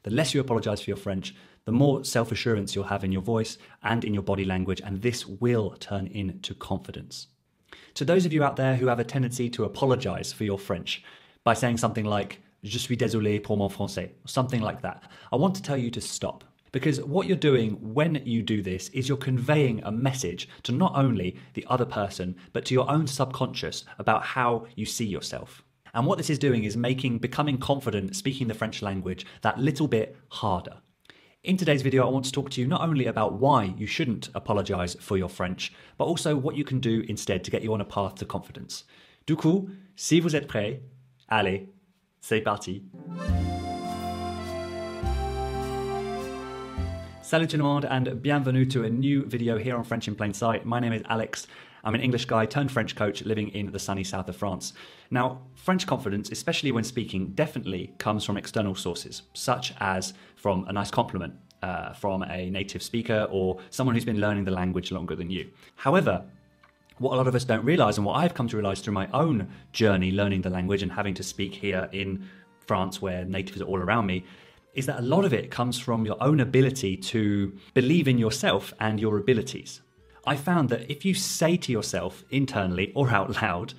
the less you apologize for your French, the more self-assurance you'll have in your voice and in your body language, and this will turn into confidence. To those of you out there who have a tendency to apologize for your French by saying something like, je suis désolé pour mon français, or something like that, I want to tell you to stop. Because what you're doing when you do this is you're conveying a message to not only the other person, but to your own subconscious about how you see yourself. And what this is doing is becoming confident speaking the French language that little bit harder. In today's video, I want to talk to you not only about why you shouldn't apologize for your French, but also what you can do instead to get you on a path to confidence. Du coup, si vous êtes prêts, allez, c'est parti. Salut tout le monde and bienvenue to a new video here on French in Plain Sight. My name is Alex. I'm an English guy turned French coach living in the sunny south of France. Now, French confidence, especially when speaking, definitely comes from external sources, such as from a nice compliment from a native speaker or someone who's been learning the language longer than you. However, what a lot of us don't realize, and what I've come to realize through my own journey learning the language and having to speak here in France where natives are all around me, is that a lot of it comes from your own ability to believe in yourself and your abilities. I found that if you say to yourself internally or out loud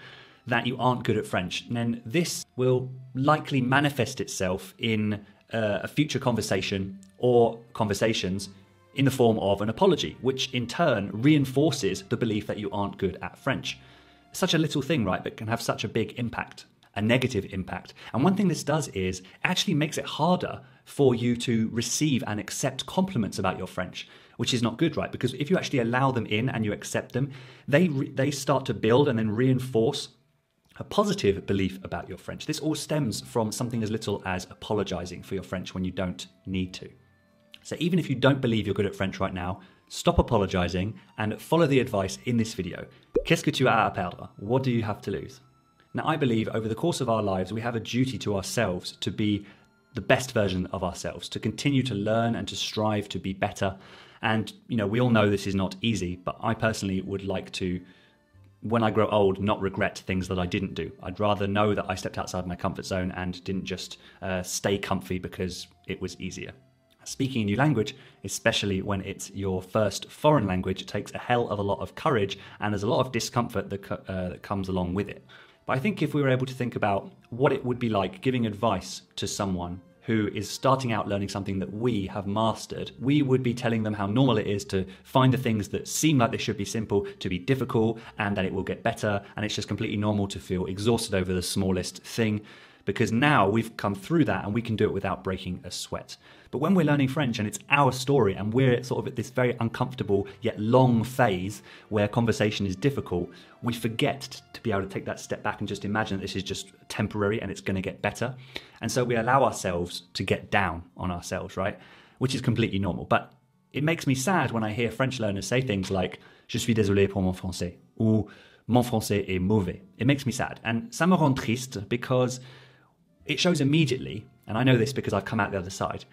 that you aren't good at French, then this will likely manifest itself in a future conversation or conversations in the form of an apology, which in turn reinforces the belief that you aren't good at French. Such a little thing, right, but can have such a big impact. A negative impact. And one thing this does is actually makes it harder for you to receive and accept compliments about your French, which is not good, right? Because if you actually allow them in and you accept them, they start to build and then reinforce a positive belief about your French. This all stems from something as little as apologizing for your French when you don't need to. So even if you don't believe you're good at French right now, stop apologizing and follow the advice in this video. Qu'est-ce que tu as à perdre? What do you have to lose? Now, I believe over the course of our lives, we have a duty to ourselves to be the best version of ourselves, to continue to learn and to strive to be better. And, you know, we all know this is not easy, but I personally would like to, when I grow old, not regret things that I didn't do. I'd rather know that I stepped outside my comfort zone and didn't just stay comfy because it was easier. Speaking a new language, especially when it's your first foreign language, it takes a hell of a lot of courage and there's a lot of discomfort that comes along with it. But I think if we were able to think about what it would be like giving advice to someone who is starting out learning something that we have mastered, we would be telling them how normal it is to find the things that seem like they should be simple to be difficult, and that it will get better, and it's just completely normal to feel exhausted over the smallest thing, because now we've come through that and we can do it without breaking a sweat. But when we're learning French and it's our story and we're sort of at this very uncomfortable yet long phase where conversation is difficult, we forget to be able to take that step back and just imagine that this is just temporary and it's going to get better. And so we allow ourselves to get down on ourselves, right? Which is completely normal. But it makes me sad when I hear French learners say things like, je suis désolé pour mon français, ou mon français est mauvais. It makes me sad. And ça me rend triste because it shows immediately, and I know this because I've come out the other side,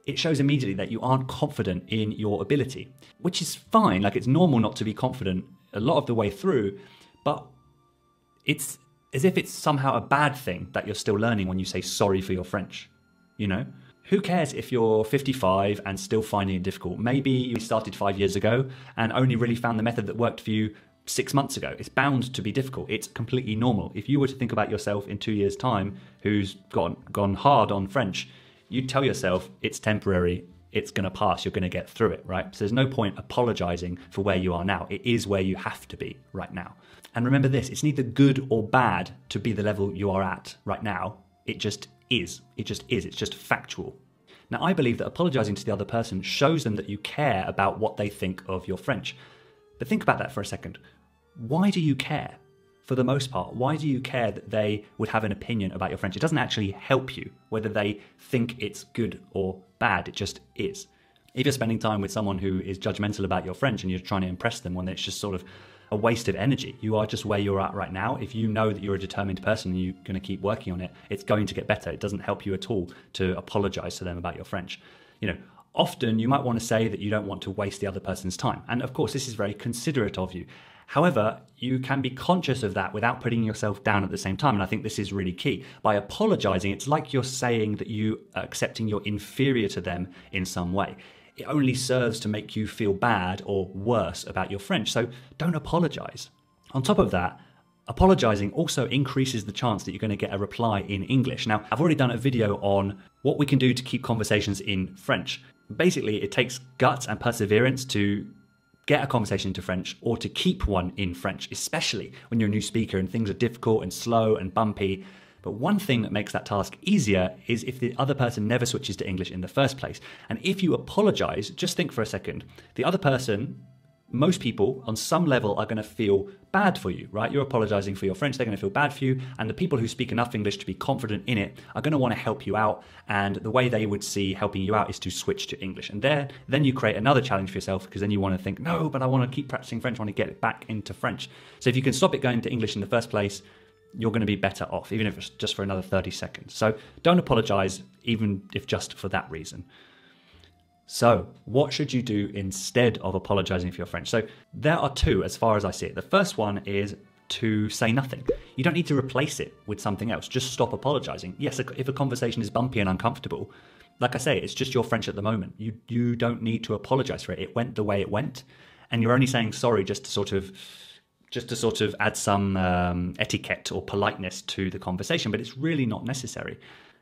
it shows immediately that you aren't confident in your ability, which is fine. Like, it's normal not to be confident a lot of the way through, but it's as if it's somehow a bad thing that you're still learning when you say sorry for your French, you know? Who cares if you're 55 and still finding it difficult? Maybe you started 5 years ago and only really found the method that worked for you 6 months ago. It's bound to be difficult. It's completely normal. If you were to think about yourself in 2 years' time who's gone hard on French, you'd tell yourself it's temporary, it's going to pass, you're going to get through it, right? So there's no point apologizing for where you are now. It is where you have to be right now. And remember this, it's neither good or bad to be the level you are at right now. It just is. It just is. It's just factual. Now, I believe that apologizing to the other person shows them that you care about what they think of your French. But think about that for a second. Why do you care? For the most part, why do you care that they would have an opinion about your French? It doesn't actually help you whether they think it's good or bad. It just is. If you're spending time with someone who is judgmental about your French and you're trying to impress them, when it's just sort of a waste of energy. You are just where you're at right now. If you know that you're a determined person and you're going to keep working on it, it's going to get better. It doesn't help you at all to apologize to them about your French. You know, often you might want to say that you don't want to waste the other person's time. And of course, this is very considerate of you. However, you can be conscious of that without putting yourself down at the same time. And I think this is really key. By apologizing, it's like you're saying that you are accepting you're inferior to them in some way. It only serves to make you feel bad or worse about your French. So don't apologize. On top of that, apologizing also increases the chance that you're going to get a reply in English. Now, I've already done a video on what we can do to keep conversations in French. Basically, it takes guts and perseverance to get a conversation into French or to keep one in French, especially when you're a new speaker and things are difficult and slow and bumpy. But one thing that makes that task easier is if the other person never switches to English in the first place. And if you apologize, just think for a second, the other person, most people on some level are going to feel bad for you, right? You're apologizing for your French, they're going to feel bad for you. And the people who speak enough English to be confident in it are going to want to help you out. And the way they would see helping you out is to switch to English. And then you create another challenge for yourself because then you want to think, no, but I want to keep practicing French, I want to get it back into French. So if you can stop it going to English in the first place, you're going to be better off, even if it's just for another 30 seconds. So don't apologize, even if just for that reason. So what should you do instead of apologizing for your French? So there are two, as far as I see it. The first one is to say nothing. You don't need to replace it with something else. Just stop apologizing. Yes, if a conversation is bumpy and uncomfortable, like I say, it's just your French at the moment. You don't need to apologize for it. It went the way it went. And you're only saying sorry just to sort of add some etiquette or politeness to the conversation, but it's really not necessary.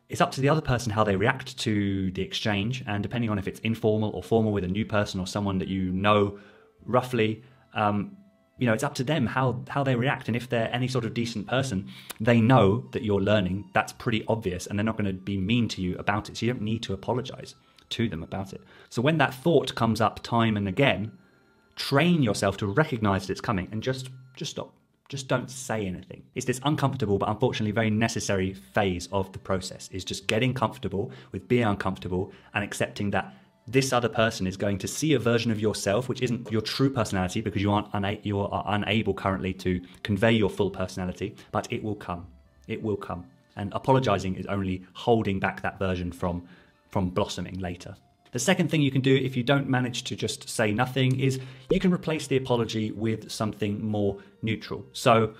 It's up to the other person how they react to the exchange, and depending on if it's informal or formal with a new person or someone that you know roughly, it's up to them how they react. And if they're any sort of decent person, they know that you're learning. That's pretty obvious, and they're not going to be mean to you about it. So you don't need to apologize to them about it. So when that thought comes up time and again, train yourself to recognize that it's coming and just stop. Just don't say anything. It's this uncomfortable but unfortunately very necessary phase of the process, is just getting comfortable with being uncomfortable and accepting that this other person is going to see a version of yourself which isn't your true personality because you are unable currently to convey your full personality, but it will come. It will come. And apologizing is only holding back that version from blossoming later. The second thing you can do if you don't manage to just say nothing is you can replace the apology with something more neutral. So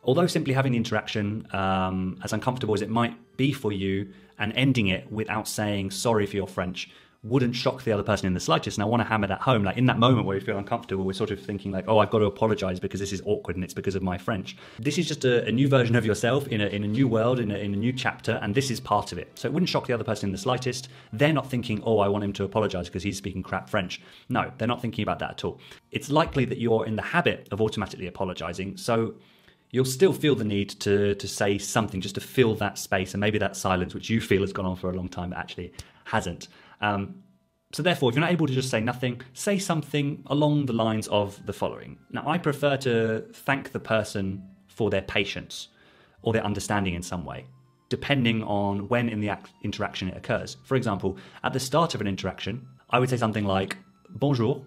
although simply having the interaction, as uncomfortable as it might be for you, and ending it without saying sorry for your French wouldn't shock the other person in the slightest. And I want to hammer that home. Like in that moment where you feel uncomfortable, we're sort of thinking like, oh, I've got to apologize because this is awkward and it's because of my French. This is just a new version of yourself in a new world, in a new chapter, and this is part of it. So it wouldn't shock the other person in the slightest. They're not thinking, oh, I want him to apologize because he's speaking crap French. No, they're not thinking about that at all. It's likely that you're in the habit of automatically apologizing. So you'll still feel the need to say something just to fill that space and maybe that silence, which you feel has gone on for a long time, but actually hasn't. So therefore, if you're not able to just say nothing, say something along the lines of the following. Now, I prefer to thank the person for their patience or their understanding in some way, depending on when in the interaction it occurs. For example, at the start of an interaction, I would say something like, Bonjour,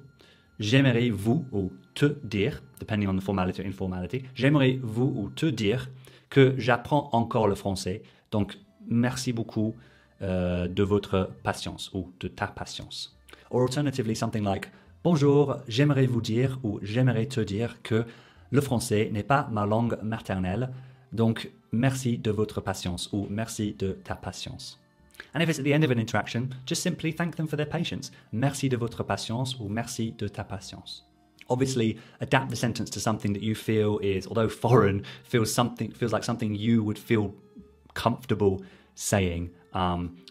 j'aimerais vous ou te dire, depending on the formality or informality, j'aimerais vous ou te dire que j'apprends encore le français, donc merci beaucoup de votre patience ou de ta patience. Or alternatively, something like Bonjour, j'aimerais vous dire ou j'aimerais te dire que le français n'est pas ma langue maternelle, donc merci de votre patience ou merci de ta patience. And if it's at the end of an interaction, just simply thank them for their patience. Merci de votre patience ou merci de ta patience. Obviously, adapt the sentence to something that you feel is, although foreign, feels like something you would feel comfortable saying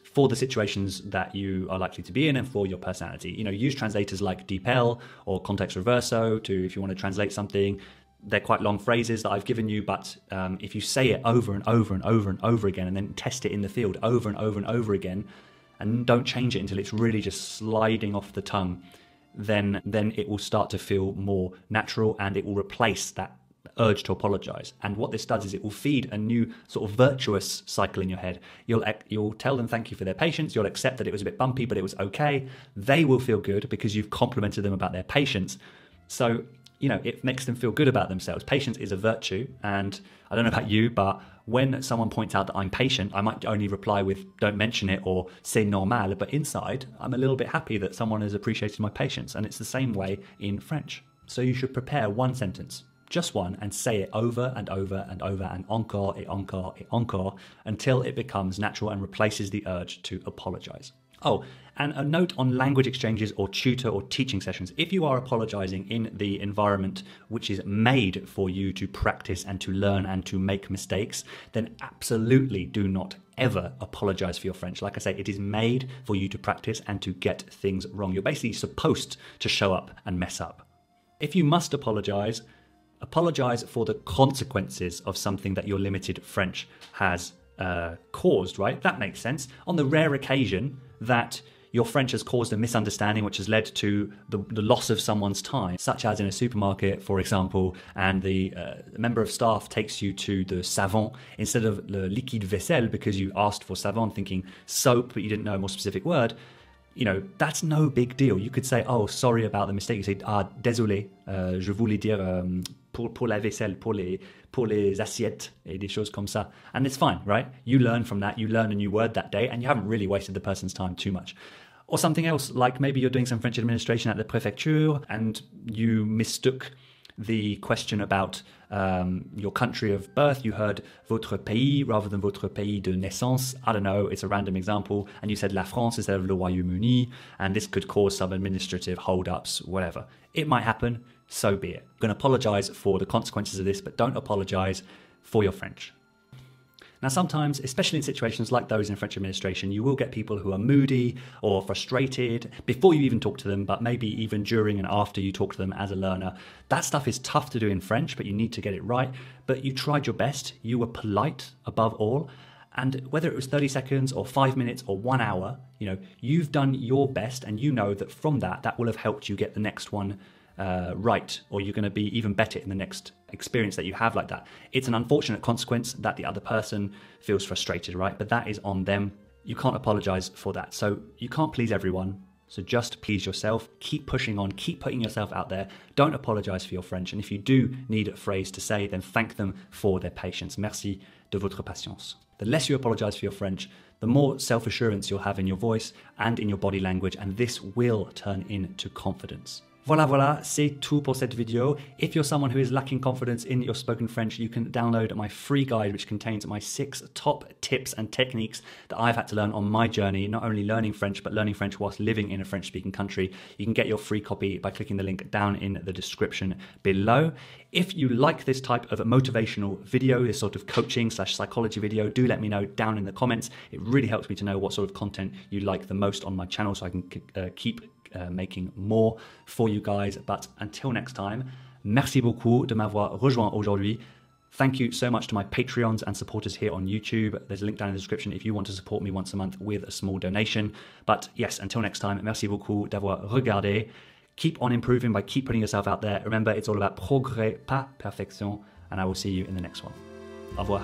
for the situations that you are likely to be in and for your personality. Use translators like DeepL or Context Reverso if you want to translate something. They're quite long phrases that I've given you, but if you say it over and over and over and over again and then test it in the field over and over and over again and don't change it until it's really just sliding off the tongue, then it will start to feel more natural and it will replace that urge to apologize. And what this does is it will feed a new sort of virtuous cycle in your head. You'll tell them thank you for their patience. You'll accept that it was a bit bumpy, but it was okay. They will feel good because you've complimented them about their patience. So, it makes them feel good about themselves. Patience is a virtue. And I don't know about you, but when someone points out that I'm patient, I might only reply with don't mention it or c'est normal. But inside, I'm a little bit happy that someone has appreciated my patience. And it's the same way in French. So you should prepare one sentence, just one, and say it over and over and over and encore et encore et encore until it becomes natural and replaces the urge to apologize. Oh, and a note on language exchanges or tutor or teaching sessions. If you are apologizing in the environment which is made for you to practice and to learn and to make mistakes, then absolutely do not ever apologize for your French. Like I say, it is made for you to practice and to get things wrong. You're basically supposed to show up and mess up. If you must apologize for the consequences of something that your limited French has caused, right? That makes sense. On the rare occasion that your French has caused a misunderstanding which has led to the loss of someone's time, such as in a supermarket, for example, and the member of staff takes you to the savon instead of le liquide vaisselle because you asked for savon thinking soap, but you didn't know a more specific word. You know, that's no big deal. You could say, oh, sorry about the mistake. You say, désolé, je voulais dire pour la vaisselle, pour les assiettes, et des choses comme ça. And it's fine, right? You learn from that. You learn a new word that day, and you haven't really wasted the person's time too much. Or something else, like maybe you're doing some French administration at the préfecture, and you mistook the question about your country of birth. You heard votre pays rather than votre pays de naissance. I don't know, it's a random example. And you said la France instead of le Royaume-Uni. And this could cause some administrative hold-ups, whatever. It might happen, so be it. I'm going to apologize for the consequences of this, but don't apologize for your French. Now, sometimes, especially in situations like those in French administration, you will get people who are moody or frustrated before you even talk to them, but maybe even during and after you talk to them as a learner. That stuff is tough to do in French, but you need to get it right. But you tried your best. You were polite above all. And whether it was 30 seconds or 5 minutes or 1 hour, you know, you've done your best, and you know that from that will have helped you get the next one right, or you're going to be even better in the next experience that you have like that. It's an unfortunate consequence that the other person feels frustrated, right? But that is on them. You can't apologize for that. So you can't please everyone. So just please yourself. Keep pushing on. Keep putting yourself out there. Don't apologize for your French. And if you do need a phrase to say, then thank them for their patience. Merci de votre patience. The less you apologize for your French, the more self-assurance you'll have in your voice and in your body language, and this will turn into confidence. Voilà, c'est tout pour cette vidéo. If you're someone who is lacking confidence in your spoken French, you can download my free guide, which contains my 6 top tips and techniques that I've had to learn on my journey, not only learning French, but learning French whilst living in a French-speaking country. You can get your free copy by clicking the link down in the description below. If you like this type of motivational video, this sort of coaching / psychology video, do let me know down in the comments. It really helps me to know what sort of content you like the most on my channel, so I can keep making more for you guys. But until next time, merci beaucoup de m'avoir rejoint aujourd'hui. Thank you so much to my Patreons and supporters here on YouTube. There's a link down in the description if you want to support me once a month with a small donation. But yes, until next time, merci beaucoup d'avoir regardé. Keep on improving by keep putting yourself out there. Remember, it's all about progrès, pas perfection. And I will see you in the next one. Au revoir.